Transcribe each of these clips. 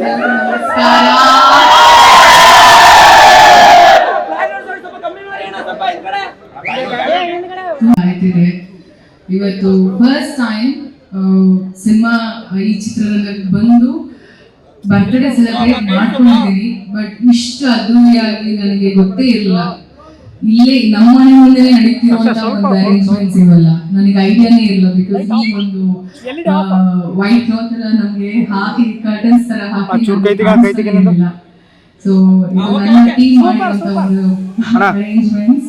ನಮಸ್ಕಾರ. ಆಯ್ತಿದೆ ಇವತ್ತು first time cinema ಈ ಚಿತ್ರರಂಗಕ್ಕೆ ಬಂದು ಬರ್ತ್ಡೇ ಸೆಲೆಬ್ರೇಟ್ ಮಾಡ್ಕೊಂಡಿದ್ದೀನಿ. ಬಟ್ ಇಷ್ಟು ಅದ್ದೂರಿಯಾಗಿ ನನಗೆ ಗೊತ್ತೇ ಇರಲಿಲ್ಲ. ಇಲ್ಲೇ ನಮ್ಮ ಮನೆ ಮುಂದೆ ನಡೀತಿರುವಂತ ಒಂದು ಅರೇಂಜ್ಮೆಂಟ್ಸ್ ಇವೆಲ್ಲ ನನಗೆ ಐಡಿಯಾನೇ ಇರಲಿಲ್ಲ. ಬಿಕಾಸ್ ಈ ಒಂದು ವೈಟ್ ಕ್ಲಾತ್ ಎಲ್ಲ ನಮ್ಗೆ ಹಾಕಿ ಕರ್ಟನ್ಸ್ ತರ ಹಾಕಿ ಸೊ ನನ್ನ ಟೀಮ್ ಮಾಡಿರುವಂತ ಒಂದು ಅರೇಂಜ್ಮೆಂಟ್ಸ್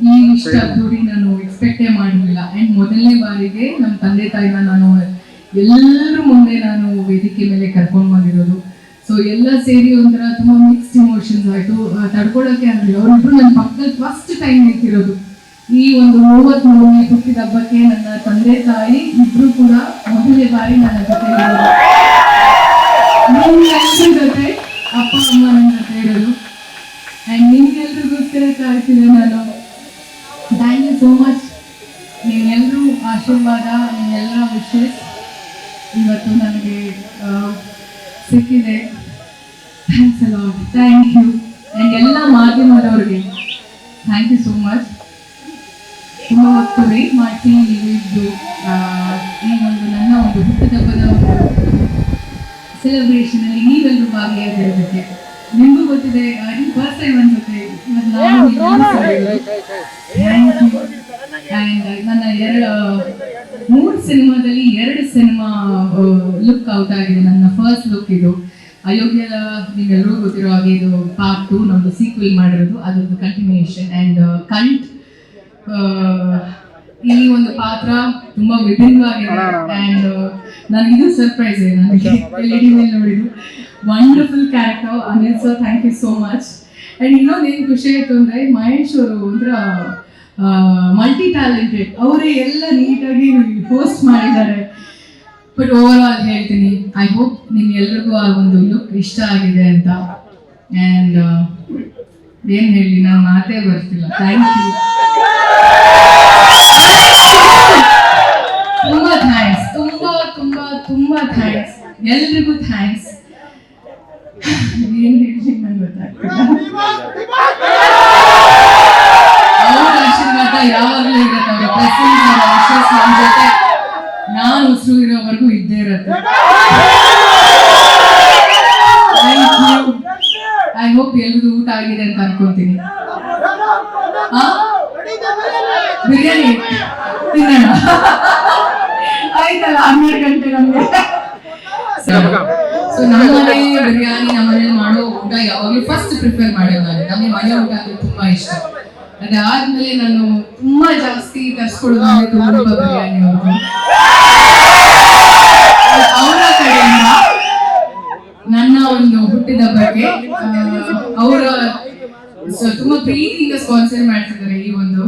ಈ ಇಷ್ಟ ಅದ್ದೂರಿ ನಾನು ಎಕ್ಸ್ಪೆಕ್ಟೇ ಮಾಡಿರಲಿಲ್ಲ. ಅಂಡ್ ಮೊದಲನೇ ಬಾರಿಗೆ ನಮ್ಮ ತಂದೆ ತಾಯಿನ ನಾನು ಎಲ್ಲರ ಮುಂದೆ ನಾನು ವೇದಿಕೆ ಮೇಲೆ ಕರ್ಕೊಂಡು ಬಂದಿರೋದು. ಸೊ ಎಲ್ಲ ಸೇರಿ ಒಂಥರ ತುಂಬಾ ಮಿಕ್ಸ್ಡ್ ಇಮೋಷನ್ಸ್ ಆಯ್ತು, ತಡ್ಕೊಳಕ್ಕೆ ಆಗಲಿಲ್ಲ. ಅವರಿಬ್ರು ನನ್ನ ಪಕ್ಕದಲ್ಲಿ ಫಸ್ಟ್ ಟೈಮ್ ನಿಂತಿರೋದು. ಈ ಒಂದು 33ನೇ ಹುಟ್ಟಿದ ಹಬ್ಬಕ್ಕೆ ನನ್ನ ತಂದೆ ತಾಯಿ ಇಬ್ರು ಕೂಡ ಮೊದಲನೇ ಬಾರಿ ನನ್ನ ಜೊತೆ ಇರೋದು. ಜೊತೆ ಅಪ್ಪ ಅಮ್ಮ ನನ್ನ ಜೊತೆ ಇರೋದು. ಅಂಡ್ ನಿಮ್ಗೆಲ್ರಿಗೋಸ್ಕರ ಕಾಯ್ತಿದೆ ನಾನು. Thank you so much. ನೀವೆಲ್ಲರೂ ಆಶೀರ್ವಾದ, ನಿಮ್ಮೆಲ್ಲರ ವಿಶಸ್ ಇವತ್ತು ನನಗೆ ಸಿಕ್ಕಿದೆ. Thanks a lot. Thank you. And ಎಲ್ಲ ಮಾಧ್ಯಮದವ್ರಿಗೆ ಥ್ಯಾಂಕ್ ಯು ಸೋ ಮಚ್. ತುಂಬ ಹೊತ್ತು ವೇಟ್ ಮಾಡ್ತೀನಿ ನೀವಿದ್ದು ಈ ಒಂದು ನನ್ನ ಒಂದು ಹುಟ್ಟುಹಬ್ಬದ ಒಂದು ಸೆಲೆಬ್ರೇಷನಲ್ಲಿ ನೀವೆಲ್ಲರೂ ಭಾಗಿಯಾಗಿರೋದಕ್ಕೆ. ನಿಮಗೂ ಗೊತ್ತಿದೆ, ಇದು ಫಸ್ಟ್ ಟೈಮ್ ಅನ್ಸುತ್ತೆ. ಆ್ಯಂಡ್ ನನ್ನ 3 ಸಿನಿಮಾದಲ್ಲಿ 2 ಸಿನಿಮಾ ಲುಕ್ ಔಟ್ ಆಗಿದೆ. ನನ್ನ ಫಸ್ಟ್ ಲುಕ್ ಇದು ಅಯೋಗ್ಯ, ನಿಮ್ಗೆಲ್ಲರೂ ಗೊತ್ತಿರೋ ಹಾಗೆ ಇದು ಪಾರ್ಟ್ 2 ನಮ್ದು ಸೀಕ್ವೆಲ್ ಮಾಡಿರೋದು, ಅದೊಂದು ಕಂಟಿನ್ಯೂಯೇಷನ್. ಆ್ಯಂಡ್ ಕಲ್ಟ್ ಈ ಒಂದು ಪಾತ್ರ ತುಂಬಾ ವಿಭಿನ್ನವಾಗಿದೆ. ಆ್ಯಂಡ್ ನನಗಿದು ಸರ್ಪ್ರೈಸ್ ಇದೆ. ನನಗೆ LED ಮೇಲೆ ನೋಡಿದ್ದು wonderful character. Anil sir, thank you so much. And ಇನ್ನೊಂದು ಏನು ಖುಷಿ ಆಯಿತು ಅಂದರೆ ಮಹೇಶ್ ಅವರು ಒಂಥರ ಮಲ್ಟಿ ಟ್ಯಾಲೆಂಟೆಡ್. ಅವರೇ ಎಲ್ಲ ನೀಟಾಗಿ ಹೋಸ್ಟ್ ಮಾಡಿದ್ದಾರೆ. ಬಟ್ ಓವರ್ ಆಲ್ ಹೇಳ್ತೀನಿ, ಐ ಹೋಪ್ ನಿಮ್ಗೆಲ್ರಿಗೂ ಆ ಒಂದು ಲುಕ್ ಇಷ್ಟ ಆಗಿದೆ ಅಂತ. ಆ್ಯಂಡ್ ಏನು ಹೇಳಿ, ನಾನು ಮಾತೇ ಬರ್ತಿಲ್ಲ. ಥ್ಯಾಂಕ್ ಯು, ತುಂಬ ಥ್ಯಾಂಕ್ಸ್, ತುಂಬ ತುಂಬ ತುಂಬ ಥ್ಯಾಂಕ್ಸ್ ಎಲ್ರಿಗೂ. ಥ್ಯಾಂಕ್ಸ್. ಏನು ಹೇಳಿ ನಂಗೆ ಗೊತ್ತಾಗ್ತಿಲ್ಲ. ಅವ್ರ ಆಶೀರ್ವಾದ ಯಾವಾಗಲೂ ಇರುತ್ತೆ. ಅವರ ಪ್ರೆಸೆನ್ಸ್, ಅವರ ವಿಶೇಷ ನಮ್ಮ ಜೊತೆ ನಾನು ಉಸಿರು ಇರೋವರೆಗೂ ಇದ್ದೇ ಇರುತ್ತೆ. Thank you. ಐ ಹೋಪ್ ಎಲ್ರಿಗೂ ಊಟ ಆಗಿದೆ ಅಂತ ಅನ್ಕೋತೀನಿ. ಬಿರಿಯಾನಿ ತಿನ್ನೋಣ ಆಯ್ತಲ್ಲ, 12 ಗಂಟೆ ನಮಗೆ. ಸೊ ನಮ್ಮ ಮನೆ ಬಿರಿಯಾನಿ, ನಮ್ಮ ಮನೇಲಿ ಮಾಡೋ ಊಟ ಯಾವಾಗಲೂ ಫಸ್ಟ್ ಪ್ರಿಫರ್ ಮಾಡೋದು ನಾನು. ನಮಗೆ ಮನೆ ಊಟ ಅಂದ್ರೆ ತುಂಬಾ ಇಷ್ಟ. ಅದಾದ್ಮೇಲೆ ನಾನು ತುಂಬಾ ಜಾಸ್ತಿ ತರಿಸ್ಕೊಳ್ಳೋದು ಅಂದ್ರೆ ತುಂಬ ಬಿರಿಯಾನಿ ಅವ್ರದ್ದು. ಅವರ ಕಡೆಯಿಂದ ನನ್ನ ಒಂದು ಹುಟ್ಟಿದ ಬಗ್ಗೆ ಅವರ ತುಂಬಾ ಪ್ರೀತಿಯಿಂದ ಸ್ಪಾನ್ಸರ್ ಮಾಡ್ತಿದ್ದಾರೆ ಈ ಒಂದು